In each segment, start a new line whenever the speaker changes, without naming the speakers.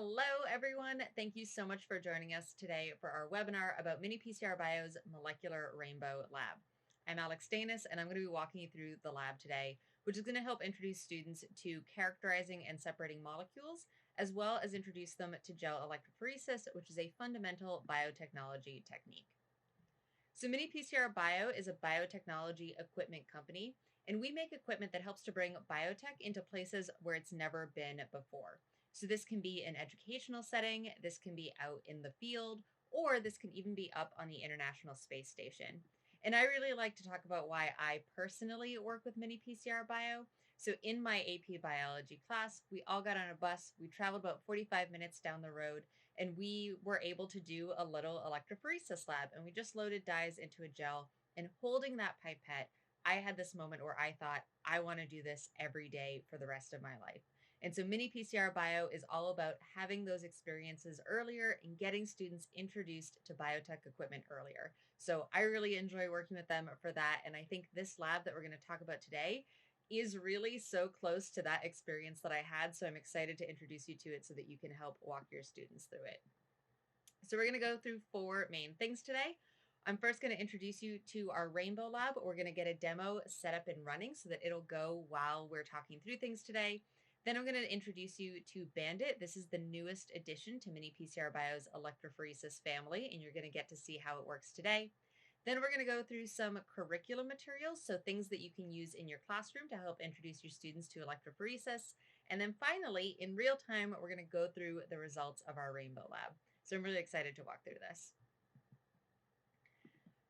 Hello, everyone. Thank you so much for joining us today for our webinar about Mini PCR Bio's Molecular Rainbow Lab. I'm Alex Danis, and I'm going to be walking you through the lab today, which is going to help introduce students to characterizing and separating molecules, as well as introduce them to gel electrophoresis, which is a fundamental biotechnology technique. So Mini PCR Bio is a biotechnology equipment company, and we make equipment that helps to bring biotech into places where it's never been before. So this can be an educational setting, this can be out in the field, or this can even be up on the International Space Station. And I really like to talk about why I personally work with Mini PCR Bio. So in my AP biology class, we all got on a bus, we traveled about 45 minutes down the road, and we were able to do a little electrophoresis lab, and we just loaded dyes into a gel. And holding that pipette, I had this moment where I thought, I want to do this every day for the rest of my life. And so Mini PCR Bio is all about having those experiences earlier and getting students introduced to biotech equipment earlier. So I really enjoy working with them for that. And I think this lab that we're going to talk about today is really so close to that experience that I had. So I'm excited to introduce you to it so that you can help walk your students through it. So we're going to go through 4 main things today. I'm first going to introduce you to our Rainbow Lab. We're going to get a demo set up and running so that it'll go while we're talking through things today. Then I'm going to introduce you to Bandit. This is the newest addition to Mini PCR Bio's electrophoresis family, and you're going to get to see how it works today. Then we're going to go through some curriculum materials, so things that you can use in your classroom to help introduce your students to electrophoresis. And then finally, in real time, we're going to go through the results of our Rainbow Lab. So I'm really excited to walk through this.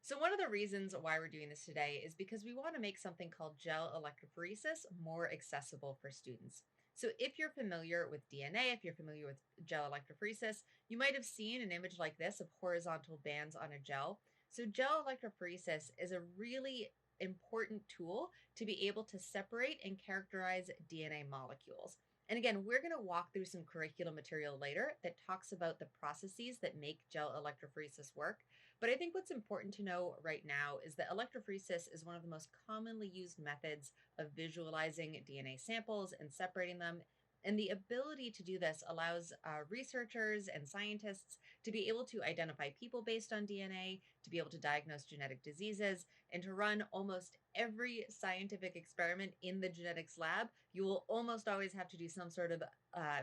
So one of the reasons why we're doing this today is because we want to make something called gel electrophoresis more accessible for students. So if you're familiar with DNA, if you're familiar with gel electrophoresis, you might have seen an image like this of horizontal bands on a gel. So gel electrophoresis is a really important tool to be able to separate and characterize DNA molecules. And again, we're going to walk through some curriculum material later that talks about the processes that make gel electrophoresis work. But I think what's important to know right now is that electrophoresis is one of the most commonly used methods of visualizing DNA samples and separating them. And the ability to do this allows researchers and scientists to be able to identify people based on DNA, to be able to diagnose genetic diseases, and to run almost every scientific experiment in the genetics lab. You will almost always have to do some sort of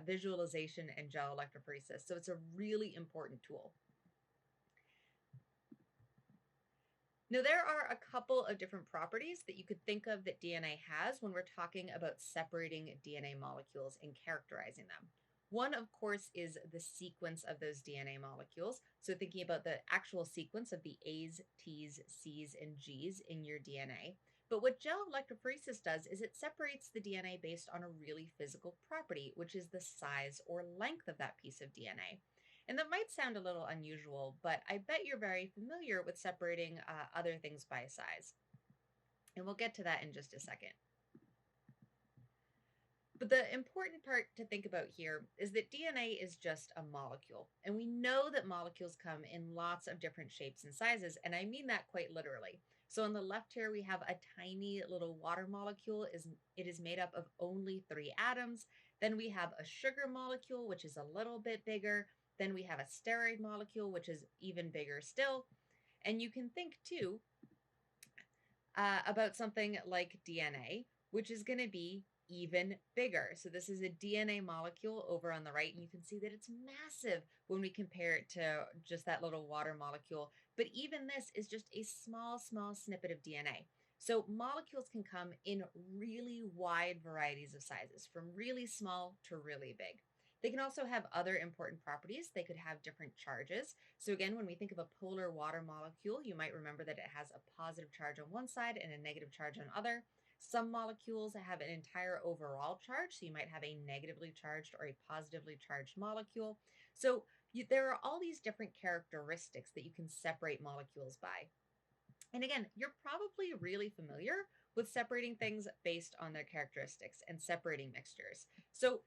visualization and gel electrophoresis. So it's a really important tool. Now, there are a couple of different properties that you could think of that DNA has when we're talking about separating DNA molecules and characterizing them. One, of course, is the sequence of those DNA molecules. So thinking about the actual sequence of the A's, T's, C's, and G's in your DNA. But what gel electrophoresis does is it separates the DNA based on a really physical property, which is the size or length of that piece of DNA. And that might sound a little unusual, but I bet you're very familiar with separating other things by size. And we'll get to that in just a second. But the important part to think about here is that DNA is just a molecule. And we know that molecules come in lots of different shapes and sizes. And I mean that quite literally. So on the left here, we have a tiny little water molecule. It is made up of only 3 atoms. Then we have a sugar molecule, which is a little bit bigger. Then we have a steroid molecule, which is even bigger still. And you can think, too, about something like DNA, which is going to be even bigger. So this is a DNA molecule over on the right, and you can see that it's massive when we compare it to just that little water molecule. But even this is just a small snippet of DNA. So molecules can come in really wide varieties of sizes, from really small to really big. They can also have other important properties. They could have different charges. So again, when we think of a polar water molecule, you might remember that it has a positive charge on one side and a negative charge on other. Some molecules have an entire overall charge, so you might have a negatively charged or a positively charged molecule. So there are all these different characteristics that you can separate molecules by. And again, you're probably really familiar with separating things based on their characteristics and separating mixtures. So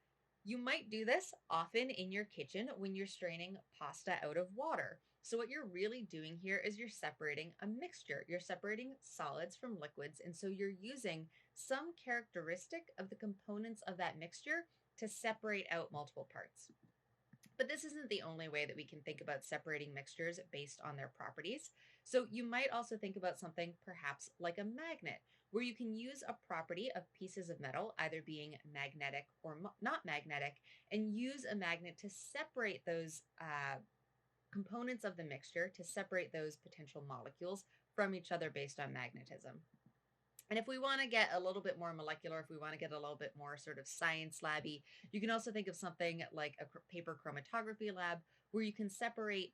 you might do this often in your kitchen when you're straining pasta out of water. So what you're really doing here is you're separating a mixture. You're separating solids from liquids. And so you're using some characteristic of the components of that mixture to separate out multiple parts. But this isn't the only way that we can think about separating mixtures based on their properties. So you might also think about something perhaps like a magnet, where you can use a property of pieces of metal, either being magnetic or not magnetic, and use a magnet to separate those components of the mixture, to separate those potential molecules from each other based on magnetism. And if we want to get a little bit more molecular, if we want to get a little bit more sort of science labby, you can also think of something like a paper chromatography lab, where you can separate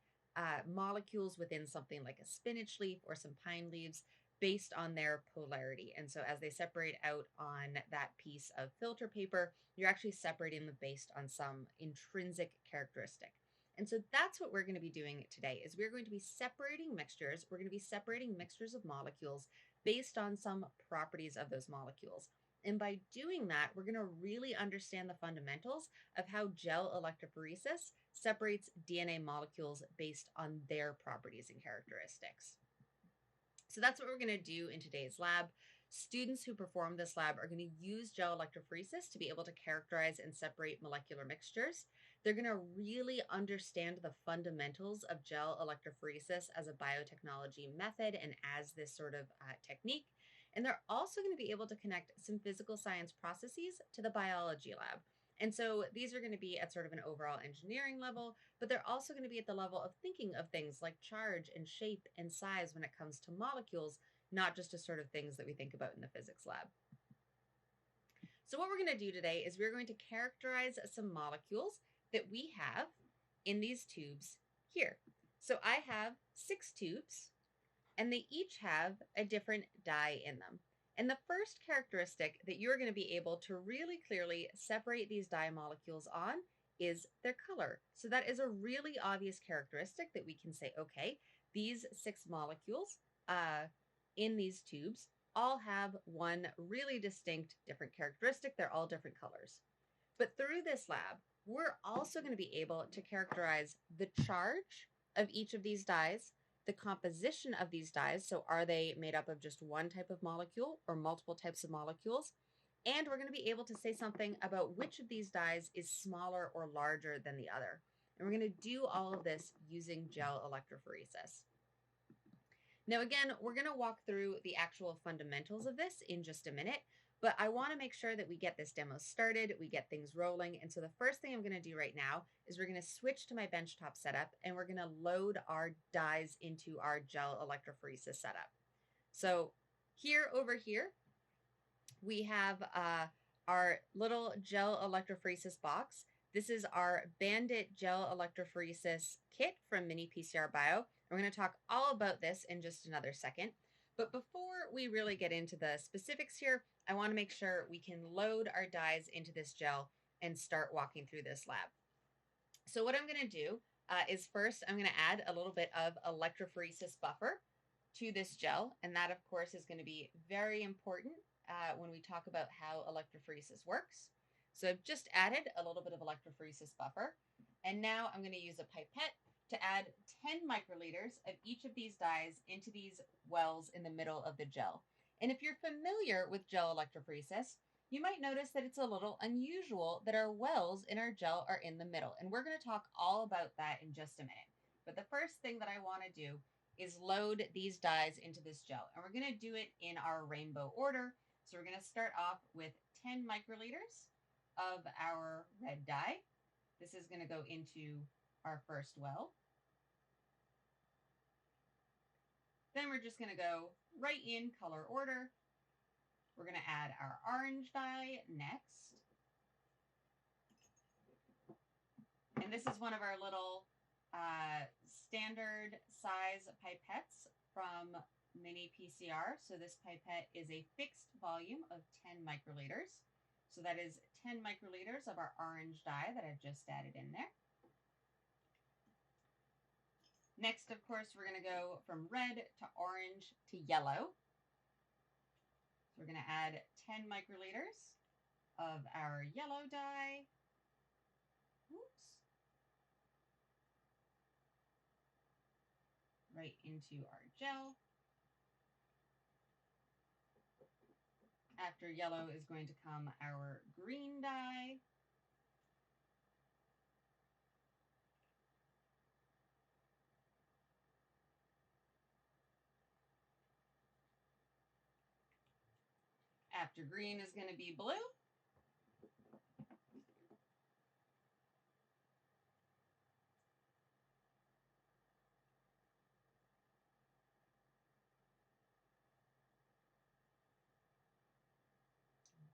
molecules within something like a spinach leaf or some pine leaves based on their polarity. And so as they separate out on that piece of filter paper, you're actually separating them based on some intrinsic characteristic. And so that's what we're going to be doing today, is we're going to be separating mixtures. We're going to be separating mixtures of molecules based on some properties of those molecules. And by doing that, we're going to really understand the fundamentals of how gel electrophoresis separates DNA molecules based on their properties and characteristics. So that's what we're going to do in today's lab. Students who perform this lab are going to use gel electrophoresis to be able to characterize and separate molecular mixtures. They're going to really understand the fundamentals of gel electrophoresis as a biotechnology method and as this sort of technique. And they're also going to be able to connect some physical science processes to the biology lab. And so these are going to be at sort of an overall engineering level, but they're also going to be at the level of thinking of things like charge and shape and size when it comes to molecules, not just as sort of things that we think about in the physics lab. So what we're going to do today is we're going to characterize some molecules that we have in these tubes here. So I have 6 tubes, and they each have a different dye in them. And the first characteristic that you're going to be able to really clearly separate these dye molecules on is their color. So that is a really obvious characteristic that we can say, okay, these 6 molecules in these tubes all have one really distinct different characteristic. They're all different colors. But through this lab, we're also going to be able to characterize the charge of each of these dyes, the composition of these dyes. So are they made up of just one type of molecule or multiple types of molecules? And we're going to be able to say something about which of these dyes is smaller or larger than the other. And we're going to do all of this using gel electrophoresis. Now, again, we're going to walk through the actual fundamentals of this in just a minute, but I want to make sure that we get this demo started, we get things rolling. And so the first thing I'm going to do right now is we're going to switch to my benchtop setup, and we're going to load our dyes into our gel electrophoresis setup. So over here, we have our little gel electrophoresis box. This is our Bandit Gel Electrophoresis Kit from Mini PCR Bio. We're going to talk all about this in just another second. But before we really get into the specifics here, I want to make sure we can load our dyes into this gel and start walking through this lab. So what I'm going to do is first I'm going to add a little bit of electrophoresis buffer to this gel. And that, of course, is going to be very important when we talk about how electrophoresis works. So I've just added a little bit of electrophoresis buffer. And now I'm going to use a pipette to add 10 microliters of each of these dyes into these wells in the middle of the gel. And if you're familiar with gel electrophoresis, you might notice that it's a little unusual that our wells in our gel are in the middle. And we're going to talk all about that in just a minute. But the first thing that I want to do is load these dyes into this gel. And we're going to do it in our rainbow order. So we're going to start off with 10 microliters of our red dye. This is going to go into our first well. Then we're just going to go right in color order. We're going to add our orange dye next. And this is one of our little standard size pipettes from Mini PCR. So this pipette is a fixed volume of 10 microliters. So that is 10 microliters of our orange dye that I've just added in there. Next, of course, we're going to go from red to orange to yellow. So we're going to add 10 microliters of our yellow dye. Oops. Right into our gel. After yellow is going to come our green dye. After green is going to be blue.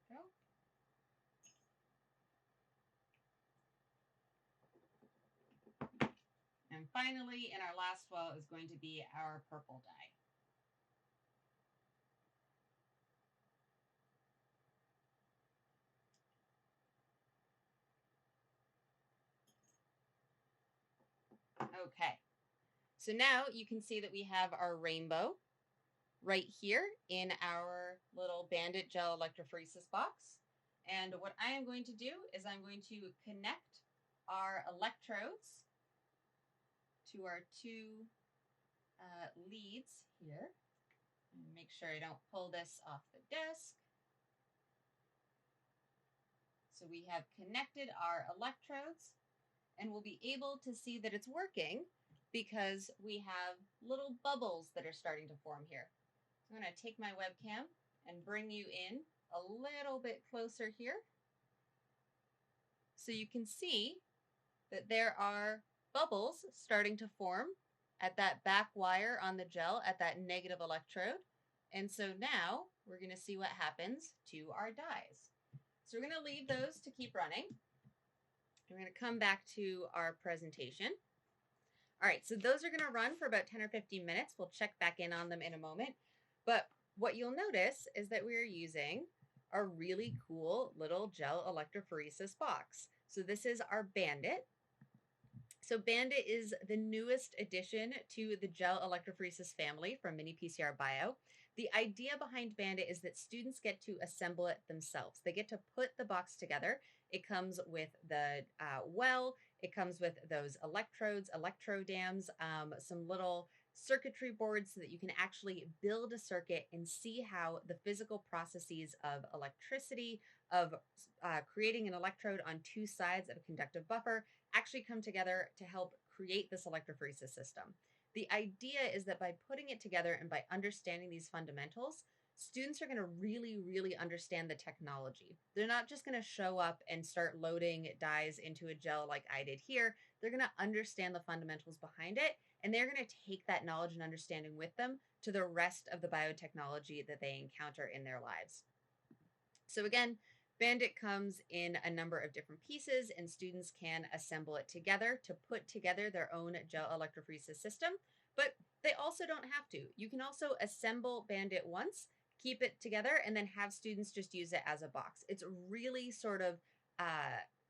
Go. And finally, in our last well is going to be our purple dye. Okay, so now you can see that we have our rainbow right here in our little Bandit gel electrophoresis box. And what I am going to do is I'm going to connect our electrodes to our two leads here. And make sure I don't pull this off the desk. So we have connected our electrodes, and we'll be able to see that it's working because we have little bubbles that are starting to form here. So I'm going to take my webcam and bring you in a little bit closer here so you can see that there are bubbles starting to form at that back wire on the gel at that negative electrode. And so now we're going to see what happens to our dyes. So we're going to leave those to keep running. We're going to come back to our presentation. All right, so those are going to run for about 10 or 15 minutes. We'll check back in on them in a moment. But what you'll notice is that we're using a really cool little gel electrophoresis box. So this is our Bandit. So Bandit is the newest addition to the gel electrophoresis family from Mini PCR Bio. The idea behind Bandit is that students get to assemble it themselves. They get to put the box together. It comes with the well, it comes with those electrodes, electrodams, some little circuitry boards so that you can actually build a circuit and see how the physical processes of electricity, of creating an electrode on two sides of a conductive buffer actually come together to help create this electrophoresis system. The idea is that by putting it together and by understanding these fundamentals, students are going to really understand the technology. They're not just going to show up and start loading dyes into a gel like I did here. They're going to understand the fundamentals behind it, and they're going to take that knowledge and understanding with them to the rest of the biotechnology that they encounter in their lives. So again, Bandit comes in a number of different pieces, and students can assemble it together to put together their own gel electrophoresis system, but they also don't have to. You can also assemble Bandit once, keep it together, and then have students just use it as a box. It's really sort of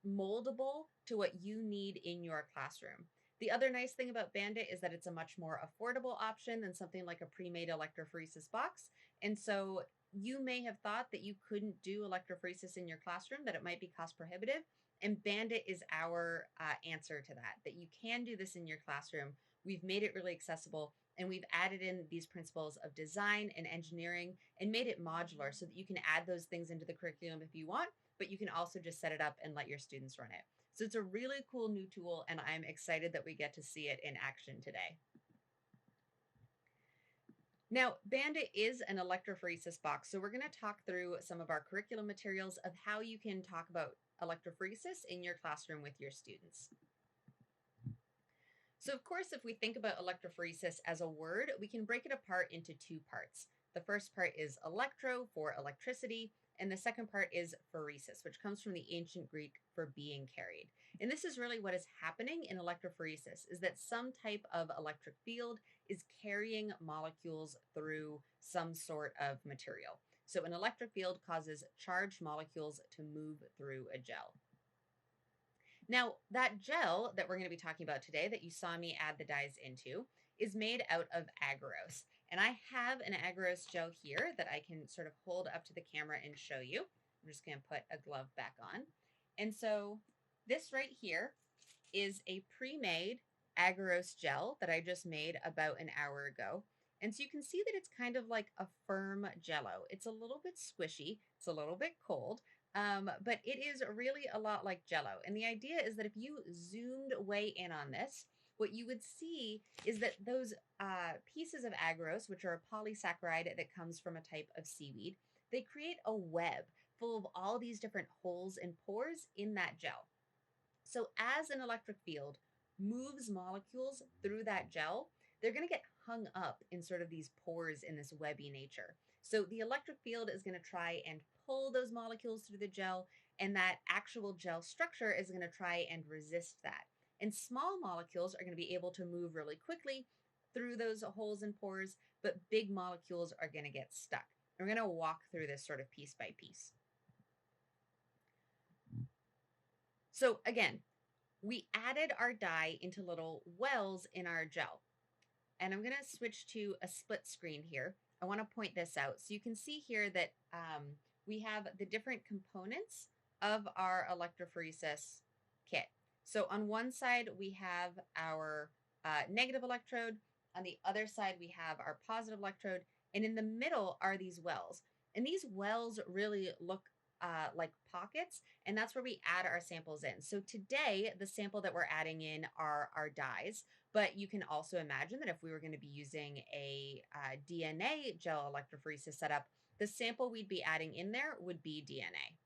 moldable to what you need in your classroom. The other nice thing about Bandit is that it's a much more affordable option than something like a pre-made electrophoresis box. And so you may have thought that you couldn't do electrophoresis in your classroom, that it might be cost prohibitive. And Bandit is our answer to that, that you can do this in your classroom. We've made it really accessible, and we've added in these principles of design and engineering and made it modular so that you can add those things into the curriculum if you want, but you can also just set it up and let your students run it. So it's a really cool new tool, and I'm excited that we get to see it in action today. Now, Bandit is an electrophoresis box, so we're going to talk through some of our curriculum materials of how you can talk about electrophoresis in your classroom with your students. So, of course, if we think about electrophoresis as a word, we can break it apart into two parts. The first part is electro for electricity, and the second part is phoresis, which comes from the ancient Greek for being carried. And this is really what is happening in electrophoresis, is that some type of electric field is carrying molecules through some sort of material. So an electric field causes charged molecules to move through a gel. Now, that gel that we're going to be talking about today that you saw me add the dyes into is made out of agarose. And I have an agarose gel here that I can sort of hold up to the camera and show you. I'm just going to put a glove back on. And so this right here is a pre-made agarose gel that I just made about an hour ago. And so you can see that it's kind of like a firm jello. It's a little bit squishy. It's a little bit cold. But it is really a lot like jello. And the idea is that if you zoomed way in on this, what you would see is that those pieces of agarose, which are a polysaccharide that comes from a type of seaweed, they create a web full of all these different holes and pores in that gel. So as an electric field moves molecules through that gel, they're going to get hung up in sort of these pores in this webby nature. So the electric field is going to try and pull those molecules through the gel, and that actual gel structure is going to try and resist that. And small molecules are going to be able to move really quickly through those holes and pores, but big molecules are going to get stuck. And we're going to walk through this sort of piece by piece. So again, we added our dye into little wells in our gel. And I'm going to switch to a split screen here. I want to point this out. So you can see here that we have the different components of our electrophoresis kit. So on one side, we have our negative electrode. On the other side, we have our positive electrode. And in the middle are these wells. And these wells really look like pockets, and that's where we add our samples in. So today, the sample that we're adding in are our dyes, but you can also imagine that if we were going to be using a DNA gel electrophoresis setup, the sample we'd be adding in there would be DNA.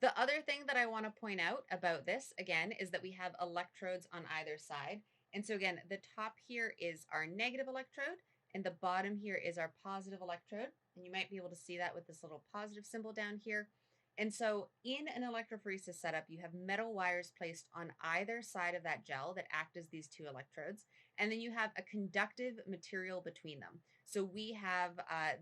The other thing that I want to point out about this, again, is that we have electrodes on either side. And so again, the top here is our negative electrode, and the bottom here is our positive electrode. And you might be able to see that with this little positive symbol down here. And so in an electrophoresis setup, you have metal wires placed on either side of that gel that act as these two electrodes. And then you have a conductive material between them. So we have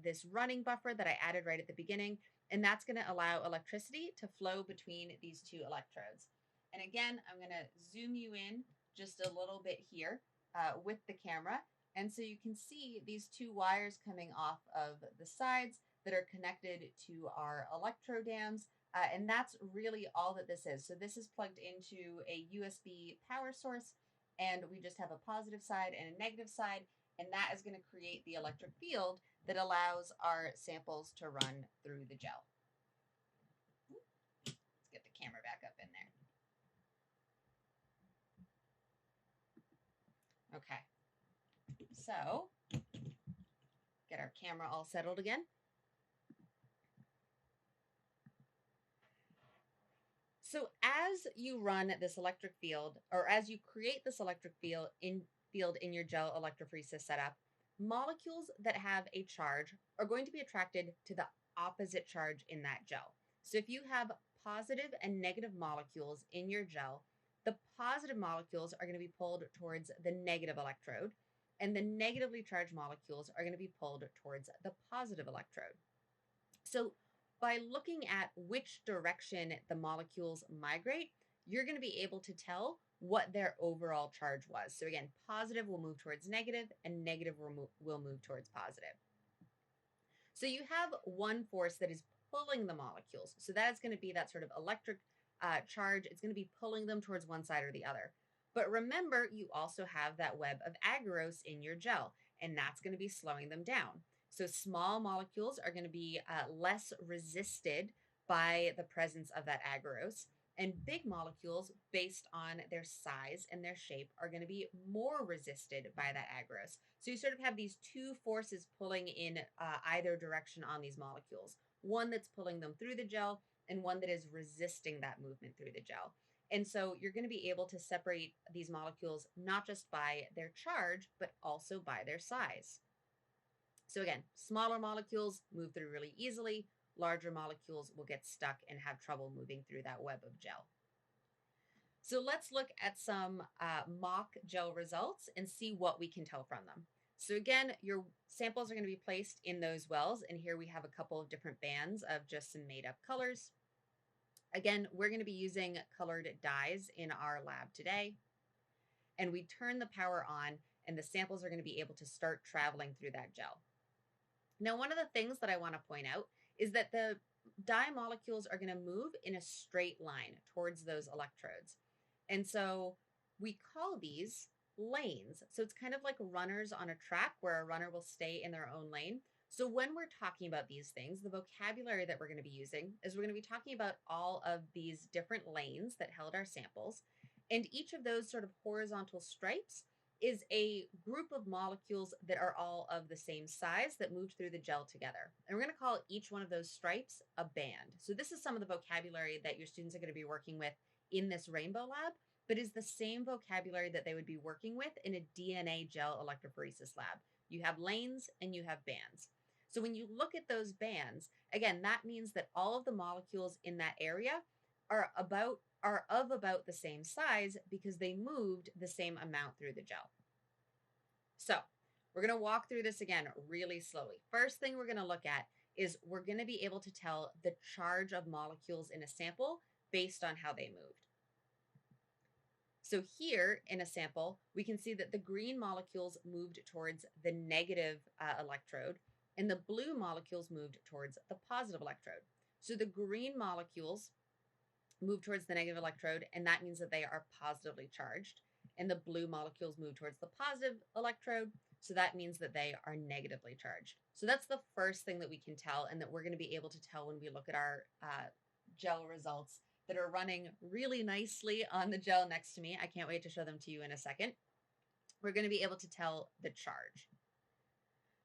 this running buffer that I added right at the beginning, and that's going to allow electricity to flow between these two electrodes. And again, I'm going to zoom you in just a little bit here with the camera. And so you can see these two wires coming off of the sides that are connected to our electrodams. And that's really all that this is. So this is plugged into a USB power source, and we just have a positive side and a negative side. And that is going to create the electric field that allows our samples to run through the gel. Let's get the camera back up in there. Okay. So, get our camera all settled again. So as you run this electric field, or as you create this electric field in your gel electrophoresis setup, molecules that have a charge are going to be attracted to the opposite charge in that gel. So if you have positive and negative molecules in your gel, the positive molecules are going to be pulled towards the negative electrode, and the negatively charged molecules are going to be pulled towards the positive electrode. So by looking at which direction the molecules migrate, you're going to be able to tell what their overall charge was. So again, positive will move towards negative, and negative will move towards positive. So you have one force that is pulling the molecules. So that's going to be that sort of electric charge. It's going to be pulling them towards one side or the other. But remember, you also have that web of agarose in your gel, and that's going to be slowing them down. So small molecules are going to be less resisted by the presence of that agarose, and big molecules, based on their size and their shape, are going to be more resisted by that agarose. So you sort of have these two forces pulling in either direction on these molecules, one that's pulling them through the gel and one that is resisting that movement through the gel. And so you're going to be able to separate these molecules not just by their charge, but also by their size. So again, smaller molecules move through really easily. Larger molecules will get stuck and have trouble moving through that web of gel. So let's look at some mock gel results and see what we can tell from them. So again, your samples are going to be placed in those wells, and here we have a couple of different bands of just some made up colors. Again, we're going to be using colored dyes in our lab today, and we turn the power on, and the samples are going to be able to start traveling through that gel. Now, one of the things that I want to point out is that the dye molecules are going to move in a straight line towards those electrodes. And so we call these lanes. So it's kind of like runners on a track where a runner will stay in their own lane. So when we're talking about these things, the vocabulary that we're going to be using is we're going to be talking about all of these different lanes that held our samples. And each of those sort of horizontal stripes is a group of molecules that are all of the same size that moved through the gel together. And we're going to call each one of those stripes a band. So this is some of the vocabulary that your students are going to be working with in this Rainbow Lab, but is the same vocabulary that they would be working with in a DNA gel electrophoresis lab. You have lanes and you have bands. So when you look at those bands, again, that means that all of the molecules in that area are of about the same size because they moved the same amount through the gel. So we're going to walk through this again really slowly. First thing we're going to look at is we're going to be able to tell the charge of molecules in a sample based on how they moved. So here in a sample, we can see that the green molecules moved towards the negative electrode and the blue molecules moved towards the positive electrode. So the green molecules move towards the negative electrode, and that means that they are positively charged. And the blue molecules move towards the positive electrode, so that means that they are negatively charged. So that's the first thing that we can tell, and that we're going to be able to tell when we look at our gel results that are running really nicely on the gel next to me. I can't wait to show them to you in a second. We're going to be able to tell the charge.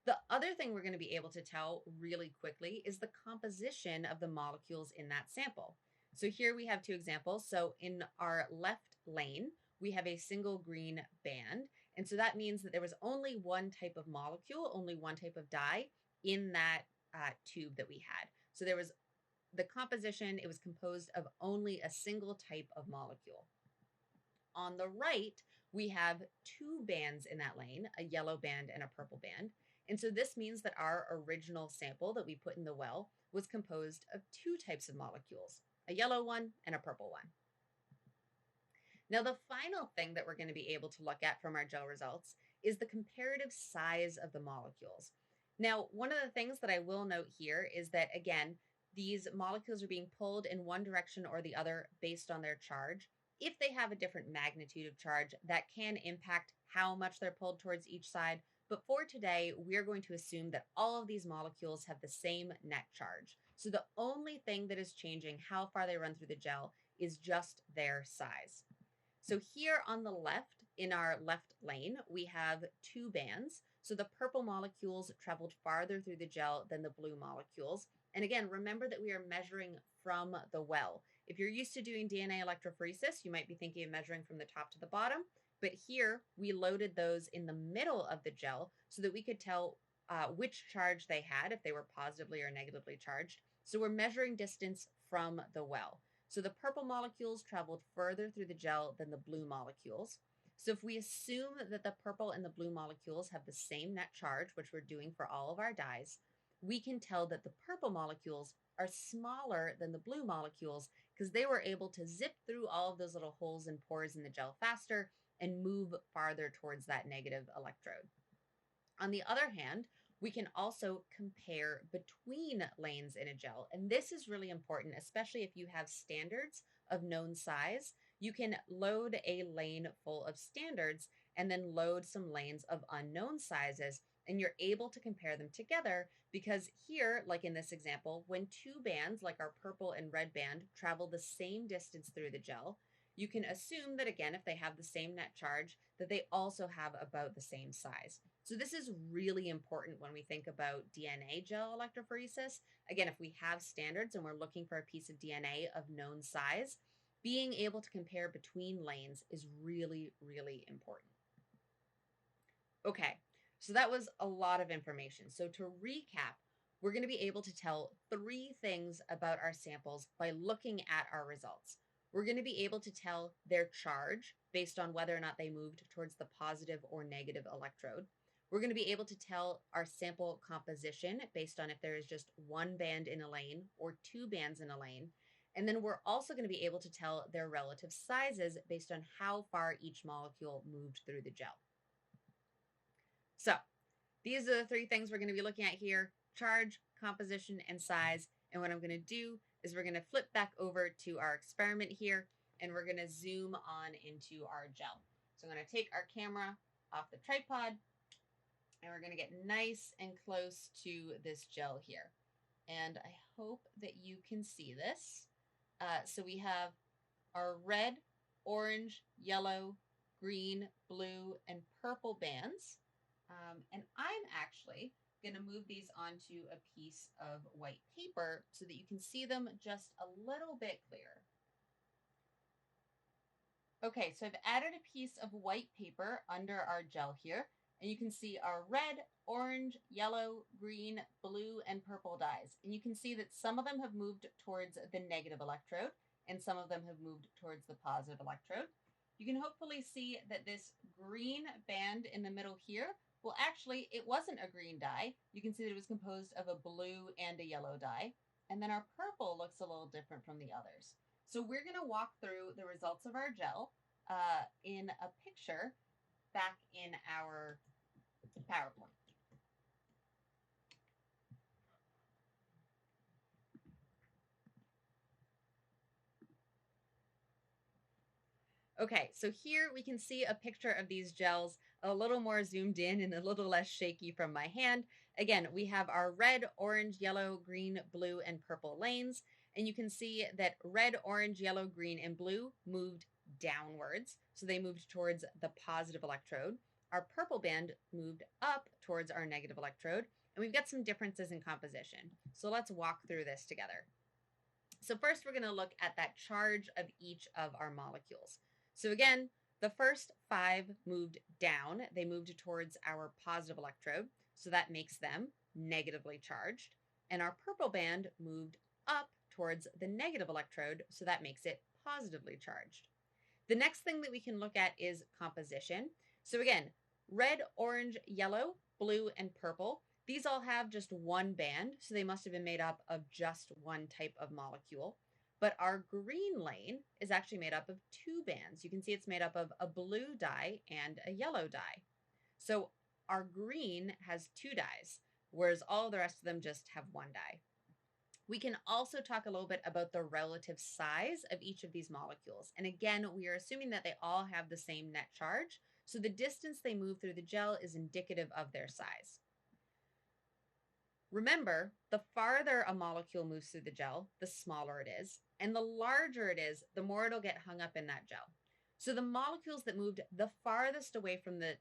The other thing we're going to be able to tell really quickly is the composition of the molecules in that sample. So here we have two examples. So in our left lane, we have a single green band. And so that means that there was only one type of molecule, only one type of dye in that tube that we had. So there was the composition, it was composed of only a single type of molecule. On the right, we have two bands in that lane, a yellow band and a purple band. And so this means that our original sample that we put in the well was composed of two types of molecules, a yellow one and a purple one. Now, the final thing that we're going to be able to look at from our gel results is the comparative size of the molecules. Now, one of the things that I will note here is that, again, these molecules are being pulled in one direction or the other based on their charge. If they have a different magnitude of charge, that can impact how much they're pulled towards each side. But for today, we're going to assume that all of these molecules have the same net charge. So the only thing that is changing how far they run through the gel is just their size. So here on the left, in our left lane, we have two bands. So the purple molecules traveled farther through the gel than the blue molecules. And again, remember that we are measuring from the well. If you're used to doing DNA electrophoresis, you might be thinking of measuring from the top to the bottom. But here, we loaded those in the middle of the gel so that we could tell which charge they had, if they were positively or negatively charged. So we're measuring distance from the well. So the purple molecules traveled further through the gel than the blue molecules. So if we assume that the purple and the blue molecules have the same net charge, which we're doing for all of our dyes, we can tell that the purple molecules are smaller than the blue molecules because they were able to zip through all of those little holes and pores in the gel faster and move farther towards that negative electrode. On the other hand, we can also compare between lanes in a gel. And this is really important, especially if you have standards of known size. You can load a lane full of standards and then load some lanes of unknown sizes, and you're able to compare them together because here, like in this example, when two bands, like our purple and red band, travel the same distance through the gel, you can assume that, again, if they have the same net charge, that they also have about the same size. So this is really important when we think about DNA gel electrophoresis. Again, if we have standards and we're looking for a piece of DNA of known size, being able to compare between lanes is really, really important. Okay, so that was a lot of information. So to recap, we're going to be able to tell three things about our samples by looking at our results. We're going to be able to tell their charge based on whether or not they moved towards the positive or negative electrode. We're going to be able to tell our sample composition based on if there is just one band in a lane or two bands in a lane. And then we're also going to be able to tell their relative sizes based on how far each molecule moved through the gel. So these are the three things we're going to be looking at here: charge, composition, and size. And what I'm going to do is we're going to flip back over to our experiment here, and we're going to zoom on into our gel. So I'm going to take our camera off the tripod, and we're going to get nice and close to this gel here. And I hope that you can see this. So we have our red, orange, yellow, green, blue, and purple bands. And I'm actually going to move these onto a piece of white paper so that you can see them just a little bit clearer. Okay, so I've added a piece of white paper under our gel here, and you can see our red, orange, yellow, green, blue, and purple dyes. And you can see that some of them have moved towards the negative electrode, and some of them have moved towards the positive electrode. You can hopefully see that this green band in the middle here, well, actually, it wasn't a green dye. You can see that it was composed of a blue and a yellow dye. And then our purple looks a little different from the others. So we're going to walk through the results of our gel in a picture back in our PowerPoint. Okay, so here we can see a picture of these gels a little more zoomed in and a little less shaky from my hand. Again, we have our red, orange, yellow, green, blue, and purple lanes. And you can see that red, orange, yellow, green, and blue moved downwards. So they moved towards the positive electrode. Our purple band moved up towards our negative electrode. And we've got some differences in composition. So let's walk through this together. So first we're going to look at that charge of each of our molecules. So again, the first 5 moved down. They moved towards our positive electrode. So that makes them negatively charged. And our purple band moved up towards the negative electrode. So that makes it positively charged. The next thing that we can look at is composition. So again, red, orange, yellow, blue, and purple. These all have just one band, so they must have been made up of just one type of molecule. But our green lane is actually made up of 2 bands. You can see it's made up of a blue dye and a yellow dye. So our green has 2 dyes, whereas all the rest of them just have 1 dye. We can also talk a little bit about the relative size of each of these molecules. And again, we are assuming that they all have the same net charge. So the distance they move through the gel is indicative of their size. Remember, the farther a molecule moves through the gel, the smaller it is. And the larger it is, the more it'll get hung up in that gel. So the molecules that moved the farthest away from the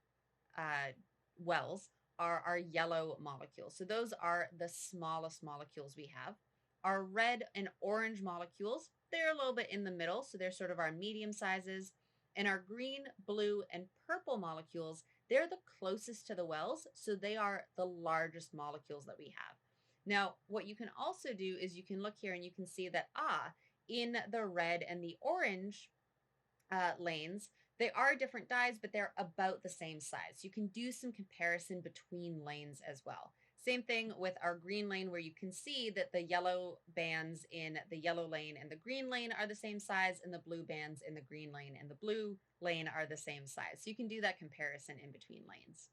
wells are our yellow molecules. So those are the smallest molecules we have. Our red and orange molecules, they're a little bit in the middle. So they're sort of our medium sizes. And our green, blue, and purple molecules, they're the closest to the wells, so they are the largest molecules that we have. Now, what you can also do is you can look here and you can see that, in the red and the orange lanes, they are different dyes, but they're about the same size. You can do some comparison between lanes as well. Same thing with our green lane, where you can see that the yellow bands in the yellow lane and the green lane are the same size, and the blue bands in the green lane and the blue lane are the same size. So you can do that comparison in between lanes.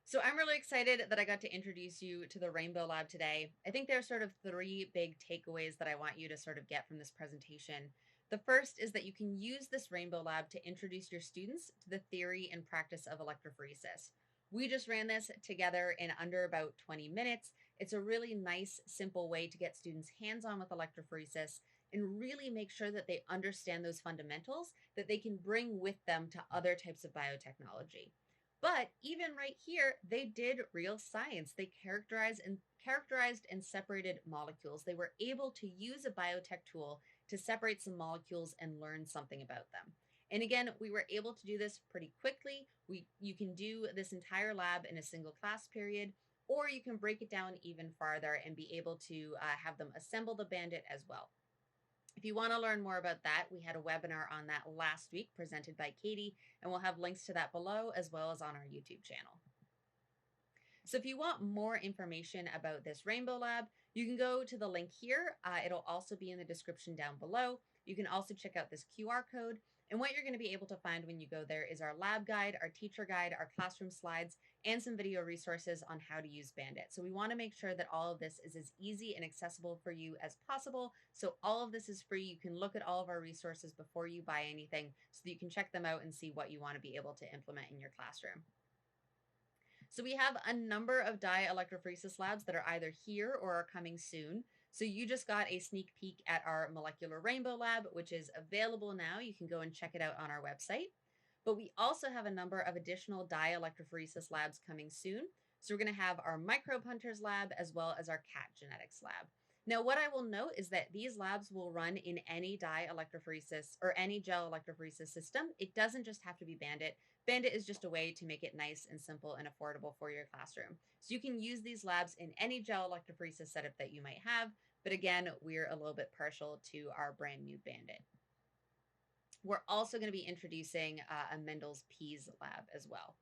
So I'm really excited that I got to introduce you to the Rainbow Lab today. I think there are sort of 3 big takeaways that I want you to sort of get from this presentation. The first is that you can use this Rainbow Lab to introduce your students to the theory and practice of electrophoresis. We just ran this together in under about 20 minutes. It's a really nice, simple way to get students hands-on with electrophoresis and really make sure that they understand those fundamentals that they can bring with them to other types of biotechnology. But even right here, they did real science. They characterized and separated molecules. They were able to use a biotech tool to separate some molecules and learn something about them. And again, we were able to do this pretty quickly. You can do this entire lab in a single class period, or you can break it down even farther and be able to have them assemble the Bandit as well. If you want to learn more about that, we had a webinar on that last week presented by Katie, and we'll have links to that below as well as on our YouTube channel. So if you want more information about this Rainbow Lab, you can go to the link here. It'll also be in the description down below. You can also check out this QR code. And what you're going to be able to find when you go there is our lab guide, our teacher guide, our classroom slides, and some video resources on how to use Bandit. So we want to make sure that all of this is as easy and accessible for you as possible. So all of this is free. You can look at all of our resources before you buy anything so that you can check them out and see what you want to be able to implement in your classroom. So we have a number of dye electrophoresis labs that are either here or are coming soon. So you just got a sneak peek at our molecular rainbow lab, which is available now. You can go and check it out on our website. But we also have a number of additional dye electrophoresis labs coming soon. So we're going to have our microbe hunters lab as well as our cat genetics lab. Now, what I will note is that these labs will run in any dye electrophoresis or any gel electrophoresis system. It doesn't just have to be Bandit. Bandit is just a way to make it nice and simple and affordable for your classroom. So you can use these labs in any gel electrophoresis setup that you might have. But again, we're a little bit partial to our brand new Bandit. We're also going to be introducing a Mendel's Peas lab as well.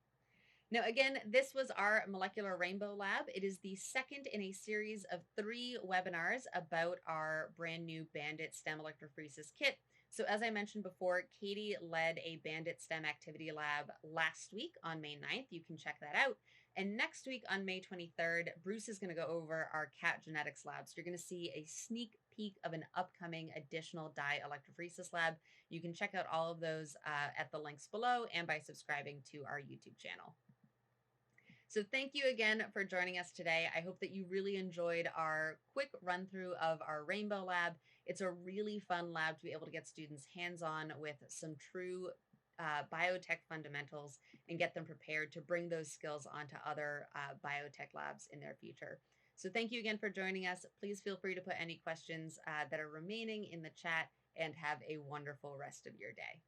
Now, again, this was our molecular rainbow lab. It is the second in a series of 3 webinars about our brand new Bandit STEM Electrophoresis Kit. So as I mentioned before, Katie led a Bandit STEM activity lab last week on May 9th. You can check that out. And next week on May 23rd, Bruce is going to go over our cat genetics lab. So you're going to see a sneak peek of an upcoming additional dye electrophoresis lab. You can check out all of those at the links below and by subscribing to our YouTube channel. So thank you again for joining us today. I hope that you really enjoyed our quick run through of our Rainbow Lab. It's a really fun lab to be able to get students hands-on with some true biotech fundamentals and get them prepared to bring those skills onto other biotech labs in their future. So thank you again for joining us. Please feel free to put any questions that are remaining in the chat and have a wonderful rest of your day.